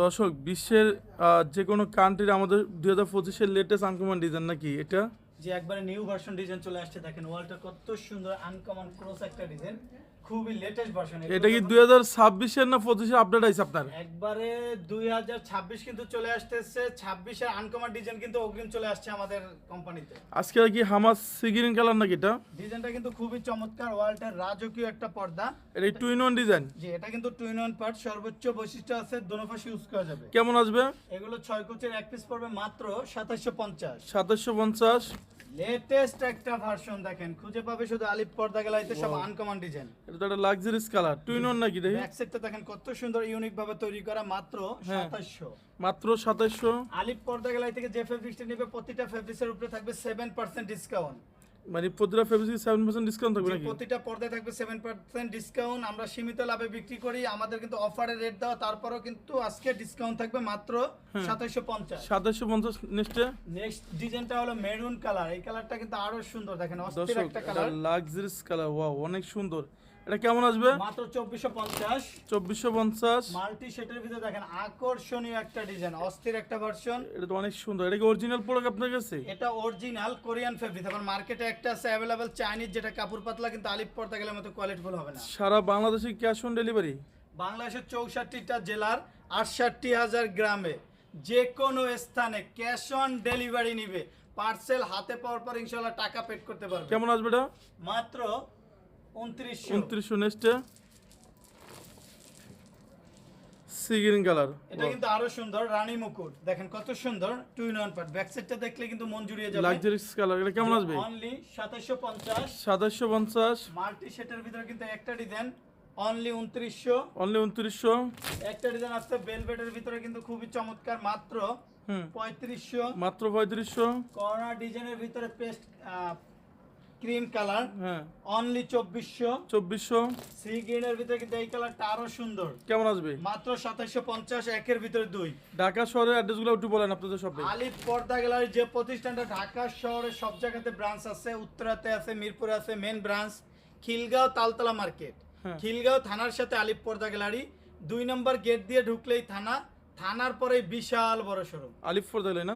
দর্শক বিশ্বের যে কোনো কান্ট্রির আমাদের 2025-এর লেটেস্ট আনকমন ডিজাইন নাকি এটা? যে একবারে নিউ ভার্সন ডিজাইন চলে আসছে, দেখেন ওয়ালটা কত সুন্দর আনকমন ক্রস একটা ডিজাইন, খুবই লেটেস্ট ভার্সন। এটা কি 2026-এর না 25-এর আপডেট আইছে আপনার? একবারে 2026 কিন্তু চলে আসতেছে, 26-এর আনকমন ডিজাইন কিন্তু অগ্রিম চলে আসছে আমাদের কোম্পানিতে। আজকে কি হামাস সি গ্রিন কালার নাকি এটা? ডিজাইনটা কিন্তু খুবই চমৎকার, ওয়ালটার রাজকীয় একটা পর্দা। এটা টু ইন ওয়ান ডিজাইন? জি, এটা কিন্তু টু ইন ওয়ান পার্ট, সর্বোচ্চ বৈশিষ্ট্য আছে, দোনো পাশে ইউজ করা যাবে। কেমন আসবে? এগুলো 6 কোচের এক পিস পড়বে মাত্র 2750। 2750। লেটেস্ট একটা ভার্সন দেখেন, খুঁজে পাবে শুধু আলিফ পর্দা গেলাইতে, সব আনকমন ডিজাইন। এটা তো একটা luxurious colour, two in one নাকি দেখি? ব্যাক সাইডটা দেখেন কত সুন্দর ইউনিক ভাবে তৈরি করা, মাত্র 2700। মাত্র 2700। আলিফ পর্দা গেলাই থেকে যে ফেব্রিক্সটা নেবে প্রতিটা ফেব্রিক্সের উপরে থাকবে 7% ডিসকাউন্ট। মানে প্রতিটা ফেব্রিকে 7% ডিসকাউন্ট থাকবে নাকি? প্রতিটা পর্দায় থাকবে 7% ডিসকাউন্ট। আমরা সীমিত লাভে বিক্রি করি, আমাদের কিন্তু অফারে রেট দেওয়া, তারপরেও কিন্তু আজকে ডিসকাউন্ট থাকবে মাত্র 2750। 2750 নেক্সট ডিজাইনটা হলো মেরুন কালার, এই কালারটা কিন্তু আরো সুন্দর, দেখেন অস্থির দর্শক একটা এটা কালার, লাক্সারিয়াস কালার, ওয়াও অনেক সুন্দর। এটা কেমন আসবে? মাত্র 2450। 2450। মাল্টি শেডের ভিতরে দেখেন আকর্ষণীয় একটা ডিজাইন, অস্থির একটা ভার্সন। এটা তো অনেক সুন্দর। এটা কি অরিজিনাল প্রোডাক্ট আপনার কাছে? এটা অরিজিনাল কোরিয়ান ফেব্রিক। আবার মার্কেটে একটা আছে अवेलेबल চাইনিজ, যেটা কাপড় পাতলা কিন্তু আলিফ পর্দা গেলে মতো কোয়ালিটিফুল হবে না। সারা বাংলাদেশে ক্যাশ অন ডেলিভারি? বাংলাদেশের 64টা জেলার 68,000 গ্রামে যে কোনো স্থানে ক্যাশ অন ডেলিভারি নিবে, পার্সেল হাতে পাওয়ার পর ইনশাআল্লাহ টাকা পেড করতে পারবে। কেমন আসবে এটা? মাত্র 2900। 2900। নেক্সটে সি গ্রিন কালার, এটা কিন্তু আরো সুন্দর, রানী মুকুট দেখেন কত সুন্দর, two in one part. Back সাইডটা দেখলে কিন্তু মন জুড়িয়ে যাবে। Luxurious colour. এটা কেমন আসবে? অনলি 2750। 2750। মাল্টি শেডের ভিতরে কিন্তু একটা ডিজাইন অনলি 2900। অনলি 2900। একটা ডিজাইন আসছে ভেলভেটের ভিতরে কিন্তু খুবই চমৎকার, মাত্র 3500। মাত্র 3500। কর্নার ডিজাইনের ভিতরে পেস্ট ক্রিম কালার, হ্যাঁ অনলি 2400। 2400। সি গ্রিনের ভিতরে কিন্তু এই কালারটা আরো সুন্দর, কেমন আসবে? মাত্র 2750। একের ভিতরে দুই। ঢাকা শহরের অ্যাড্রেসগুলো একটু বলেন আপনাদের শপে। আলিফ পর্দা গ্যালারি যে প্রতিষ্ঠানটা ঢাকা শহরে সব জায়গাতে ব্রাঞ্চ আছে, উত্তরাতে আছে, মিরপুরে আছে main branch, Khilgaon Taltala market, Khilgaon থানার সাথে আলিফ পর্দা গ্যালারি 2 নম্বর গেট দিয়ে ঢুকলেই থানা, থানার পরে বিশাল বড় শোরুম আলিফ ফোর না?